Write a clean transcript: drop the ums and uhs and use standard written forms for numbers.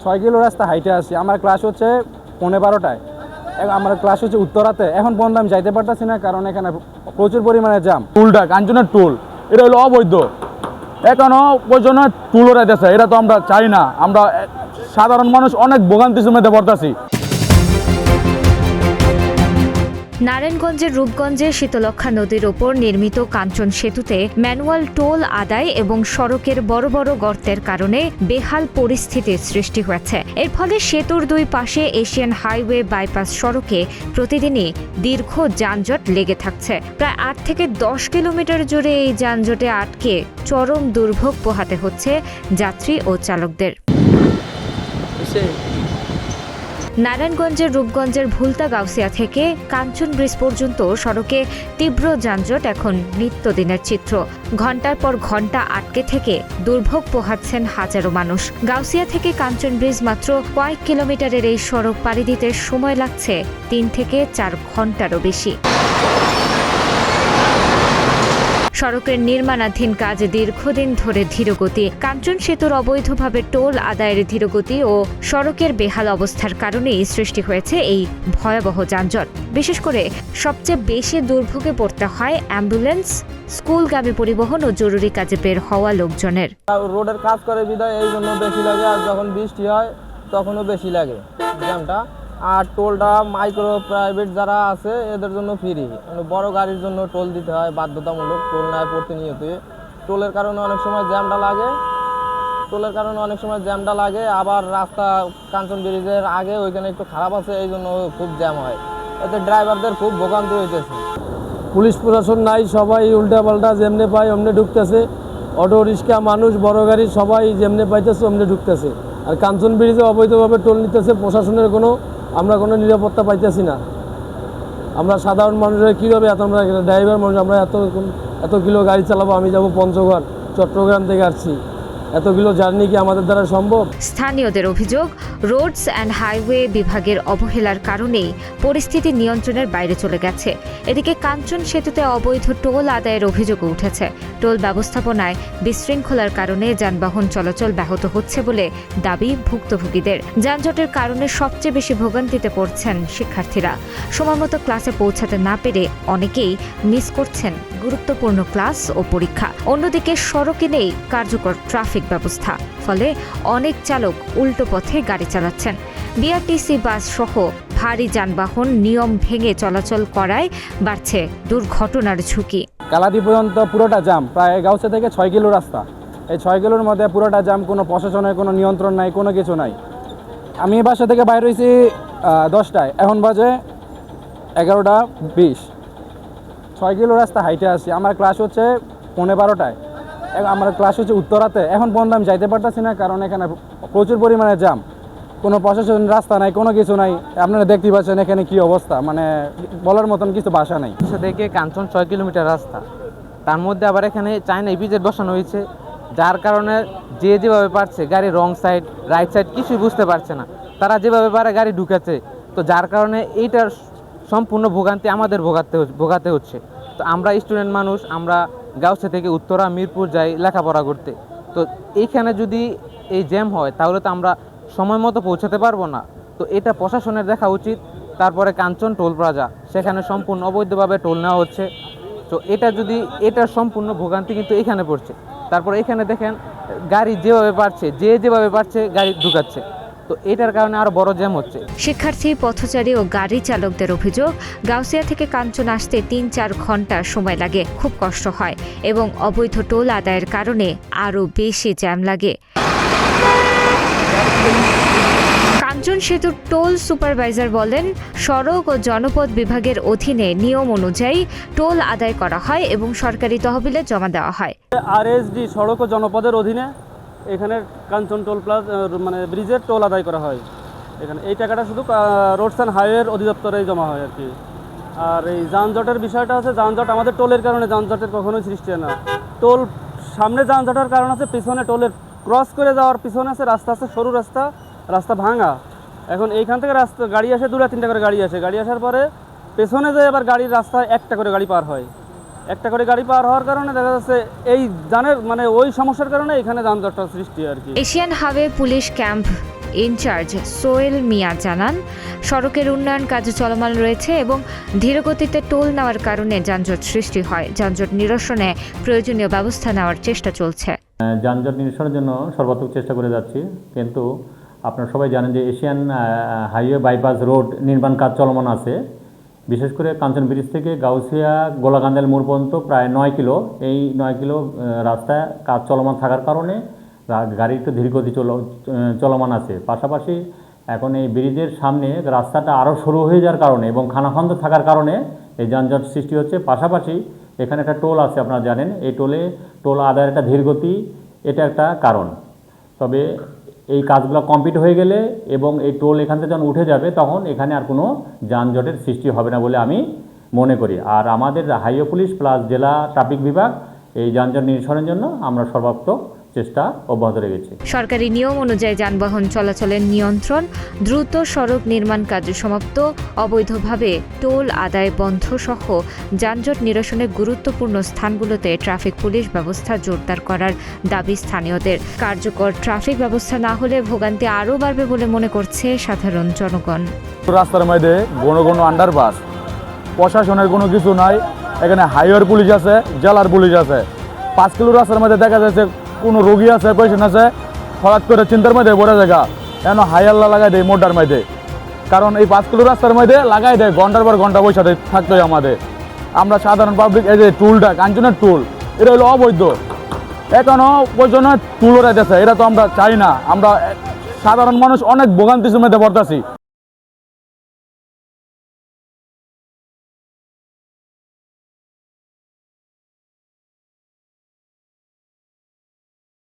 6 kilo রাস্তা হাইটে আসি। আমার ক্লাস হচ্ছে 11:30টায়, আমার ক্লাস হচ্ছে উত্তরাতে। এখন পর্যন্ত আমি যাইতে পারতেছি না, কারণ এখানে প্রচুর পরিমাণে জ্যাম। টুলটা কাঞ্চনের টুল এটা হলো অবৈধ, এখনো পর্যন্ত টুল রয়েছে। এটা তো আমরা চাই না। আমরা সাধারণ মানুষ অনেক ভোগান্তির মধ্যে পড়তেছি। নারায়ণগঞ্জের রূপগঞ্জে শীতলক্ষ্যা নদীর ওপর নির্মিত কাঞ্চন সেতুতে ম্যানুয়াল টোল আদায় এবং সড়কের বড় বড় গর্তের কারণে বেহাল পরিস্থিতির সৃষ্টি হয়েছে। এর ফলে সেতুর দুই পাশে এশিয়ান হাইওয়ে বাইপাস সড়কে প্রতিদিনই দীর্ঘ যানজট লেগে থাকছে। প্রায় 8 থেকে 10 কিলোমিটার জুড়ে এই যানজটে আটকে চরম দুর্ভোগ পোহাতে হচ্ছে যাত্রী ও চালকদের। নারায়ণগঞ্জের রূপগঞ্জের ভুলতা গাউসিয়া থেকে কাঞ্চন ব্রিজ পর্যন্ত সড়কে তীব্র যানজট এখন নিত্যদিনের চিত্র। ঘণ্টার পর ঘণ্টা আটকে থেকে দুর্ভোগ পোহাচ্ছেন হাজারো মানুষ। গাউসিয়া থেকে কাঞ্চন ব্রিজ মাত্র কয়েক কিলোমিটারের এই সড়ক পাড়ি দিতে সময় লাগছে 3 থেকে 4 ঘণ্টারও বেশি। সড়কের নির্মাণাধীন কাজ দীর্ঘদিন ধরে ধীরগতি। কাঞ্চন সেতুর অবৈধভাবে টোল আদায়ের ধীরগতি ও সড়কের বেহাল অবস্থার কারণেই সৃষ্টি হয়েছে এই ভয়াবহ যানজট। বিশেষ করে সবচেয়ে বেশি দুর্ভোগে পড়তে হয় অ্যাম্বুলেন্স, স্কুলগামী পরিবহন ও জরুরি কাজে বের হওয়া লোকজনের। রোডের কাজ করে বিদায় এই জন্য বেশি লাগে, আর যখন বৃষ্টি হয় তখনও বেশি লাগে জ্যামটা। আর টোলটা মাইক্রো প্রাইভেট যারা আছে এদের জন্য ফ্রি, বড় গাড়ির জন্য টোল দিতে হয় বাধ্যতামূলক, টোল নেয় প্রতিনিয়তই। টোলের কারণে অনেক সময় জ্যামটা লাগে। আবার রাস্তা কাঞ্চন ব্রিজের আগে ওইখানে একটু খারাপ আছে, এই জন্য খুব জ্যাম হয়। এতে ড্রাইভারদের খুব ভোগান্তি হইতেছে। পুলিশ প্রশাসন নাই, সবাই উল্টাপাল্টা যেমনে পায় অমনে ঢুকতেছে। অটো রিক্সা মানুষ বড় গাড়ি সবাই যেমনে পাইতেছে অমনে ঢুকতেছে। আর কাঞ্চন ব্রিজে অবৈধভাবে টোল নিতেছে। প্রশাসনের আমরা কোনো নিরাপত্তা পাইতেছি না। আমরা সাধারণ মানুষরা কীভাবে আমরা ড্রাইভার মানুষ, আমরা এত কিলো গাড়ি চালাবো। আমি যাব পঞ্চগড়, চট্টগ্রাম থেকে আসছি। এত কিলো জার্নি কি আমাদের দ্বারা সম্ভব? স্থানীয়দের অভিযোগ, রোডস অ্যান্ড হাইওয়ে বিভাগের অবহেলার কারণেই পরিস্থিতি নিয়ন্ত্রণের বাইরে চলে গেছে। এদিকে কাঞ্চন সেতুতে অবৈধ টোল আদায়ের অভিযোগও উঠেছে। টোল ব্যবস্থাপনায় বিশৃঙ্খলার কারণে যানবাহন চলাচল ব্যাহত হচ্ছে বলে দাবি ভুক্তভোগীদের। যানজটের কারণে সবচেয়ে বেশি ভোগান্তিতে পড়ছেন শিক্ষার্থীরা। সময়মতো ক্লাসে পৌঁছাতে না পেরে অনেকেই মিস করছেন গুরুত্বপূর্ণ ক্লাস ও পরীক্ষা। অন্যদিকে সড়কে নেই কার্যকর ট্রাফিক ব্যবস্থা, ফলে অনেক চালক উল্টো পথে গাড়ি চালাচ্ছেন। বিআরটিসি বাস সহ ভারী যানবাহন নিয়ম ভেঙে চলাচল করায় বাড়ছে দুর্ঘটনার ঝুঁকি। কালাদি পর্যন্ত পুরোটা জ্যাম, প্রায় গাউসিয়া থেকে 6 কিলো রাস্তা। এই 6 কিলোর মধ্যে পুরোটা জ্যাম, কোনো প্রশাসনের কোনো নিয়ন্ত্রণ নাই, কোনো কিছু নাই। আমি বাসা থেকে বাইরে হয়েছি 10টায়, এখন বাজে 11:20। 6 কিলো রাস্তা হাইটে আসি। আমার ক্লাস হচ্ছে 11:30টায়, আমার ক্লাস হচ্ছে উত্তরাতে। এখন পর্যন্ত আমি যাইতে পারতেছি না, কারণ এখানে প্রচুর পরিমাণে জ্যাম। কোনো প্রশাসন রাস্তা নাই, কোনো কিছু নাই। আপনারা দেখতে পাচ্ছেন এখানে কি অবস্থা, মানে বলার মতন কিছু ভাষা নাই। থেকে কাঞ্চন 6 কিলোমিটার রাস্তা, তার মধ্যে আবার এখানে চায়না ইপিজেড বসানো হয়েছে, যার কারণে যেভাবে পারছে গাড়ি রং সাইড রাইট সাইড কিছুই বুঝতে পারছে না। তারা যেভাবে পারে গাড়ি ঢুকাচ্ছে, তো যার কারণে এইটার সম্পূর্ণ ভোগান্তি আমাদের ভোগাতে হচ্ছে। তো আমরা স্টুডেন্ট মানুষ, আমরা গাউসিয়া থেকে উত্তরা মিরপুর যাই লেখাপড়া করতে। তো এইখানে যদি এই জ্যাম হয় তাহলে তো আমরা সময় মতো পৌঁছাতে পারবো না। তো এটা প্রশাসনের দেখা উচিত। তারপরে কাঞ্চন টোল প্লাজা, সেখানে সম্পূর্ণ অবৈধভাবে টোল নেওয়া হচ্ছে। তো এটার সম্পূর্ণ ভোগান্তি কিন্তু এখানে পড়ছে। তারপরে এখানে দেখেন গাড়ি যেভাবে পারছে গাড়ি ঢুকাচ্ছে। তো এটার কারণে আরো বড় জ্যাম হচ্ছে। শিক্ষার্থী, পথচারী ও গাড়ি চালকদের অভিযোগ, গাউসিয়া থেকে কাঞ্চন আসতে 3-4 ঘন্টা সময় লাগে, খুব কষ্ট হয় এবং অবৈধ টোল আদায়ের কারণে আরও বেশি জ্যাম লাগে। কাঞ্চন সেতুর টোল সুপারভাইজার বলেন, সড়ক ও জনপথ বিভাগের অধীনে নিয়ম অনুযায়ী টোল আদায় করা হয় এবং সরকারি তহবিলে জমা দেওয়া হয়। আরএসডি সড়ক ও জনপদের অধীনে এখানে কাঞ্চন টোল প্লাজা মানে ব্রিজের টোল আদায় করা হয়। এখানে এই টাকাটা শুধু রোডস অ্যান্ড হাইওয়ের অধিদপ্তরেই জমা হয় আর কি। আর এই যানজটের বিষয়টা হচ্ছে, যানজট আমাদের টোলের কারণে যানজটের কখনোই সৃষ্টি হয় না। টোল সামনে যানজটের কারণ আছে, পিছনে টোলের ক্রস করে যাওয়ার পিছনে আছে রাস্তা, আছে সরু রাস্তা ভাঙা। এখন এইখান থেকে গাড়ি আসে 2-3টা করে গাড়ি আসার পরে পেছনে যে আবার গাড়ির রাস্তায় একটা করে গাড়ি পার হয়। একটা করে গাড়ি পার হওয়ার কারণে দেখা যাচ্ছে এই ওই সমস্যার কারণে এখানে যানজটটা সৃষ্টি হয় আর কি। Asian highway police camp in charge Sohel Mia জানান, সড়কের উন্নয়ন কাজ চলমান রয়েছে এবং ধীরগতিতে টোল নেওয়ার কারণে যানজট সৃষ্টি হয়। যানজট নিরসনে প্রয়োজনীয় ব্যবস্থা নেওয়ার চেষ্টা চলছে। যানজট নিরসনের জন্য সর্বাত্মক চেষ্টা করে যাচ্ছি, কিন্তু আপনারা সবাই জানেন যে এশিয়ান হাইওয়ে বাইপাস রোড নির্মাণ কাজ চলমান আছে। বিশেষ করে কাঞ্চন ব্রিজ থেকে গাউসিয়া গোলাকান্দাল মোড় পর্যন্ত প্রায় 9 কিলো, এই 9 কিলো রাস্তায় কাজ চলমান থাকার কারণে গাড়ি একটু ধীরগতি চলমান আছে। পাশাপাশি এখন এই ব্রিজের সামনে রাস্তাটা আরও সরু হয়ে যাওয়ার কারণে এবং খানাখন্দ থাকার কারণে এই যানজট সৃষ্টি হচ্ছে। পাশাপাশি এখানে একটা টোল আছে, আপনারা জানেন, এই টোল আদায়ের একটা ধীরগতি, এটা একটা কারণ। তবে এই কাজগুলো কমপ্লিট হয়ে গেলে এবং এই টোল এখান থেকে যখন উঠে যাবে তখন এখানে আর কোনো যানজটের সৃষ্টি হবে না বলে আমি মনে করি। আর আমাদের হাইওয়ে পুলিশ প্লাস জেলা ট্রাফিক বিভাগ এই যানজট নিরসনের জন্য আমরা সর্বাত্মক চেষ্টা অব্যাহত রেখেছি। সরকারি নিয়ম অনুযায়ী যানবাহন চলাচলের নিয়ন্ত্রণ, দ্রুত সড়ক নির্মাণ কাজ সমাপ্ত, অবৈধভাবে টোল আদায় বন্ধ সহ যানজট নিরসনের গুরুত্বপূর্ণ স্থানগুলোতে ট্রাফিক পুলিশ ব্যবস্থা জোরদার করার দাবি স্থানীয়দের। কার্যকর ট্রাফিক ব্যবস্থা না হলে ভোগান্তি আরও বাড়বে বলে মনে করছে সাধারণ জনগণ। রাস্তার মধ্যে ঘন ঘন আন্ডারপাস, প্রশাসনের কোনো কিছু নাই। এখানে হাইওয়ের পুলিশ আছে, জেলার পুলিশ আছে। 5 কিলো রাস্তার মধ্যে দেখা যাচ্ছে কোনো রোগী আছে, পেশেন্ট আছে, হঠাৎ করে চিন্তার মধ্যে পড়ে জায়গা কেন হাইয়াল্লা লাগাই দেয় মোটার মধ্যে। কারণ এই 5 কিলো রাস্তার মধ্যে লাগাই দেয়, ঘন্টার পর ঘন্টা বসে থাকতে হয় আমাদের। আমরা সাধারণ পাবলিক, এই যে টুলটা কাঞ্চনের টুল, এটা হলো অবৈধ। এখনও পর্যন্ত টুল ওরা দিয়েছে, এটা তো আমরা চাই না। আমরা সাধারণ মানুষ অনেক ভোগান্তির মধ্যে পড়তেছি।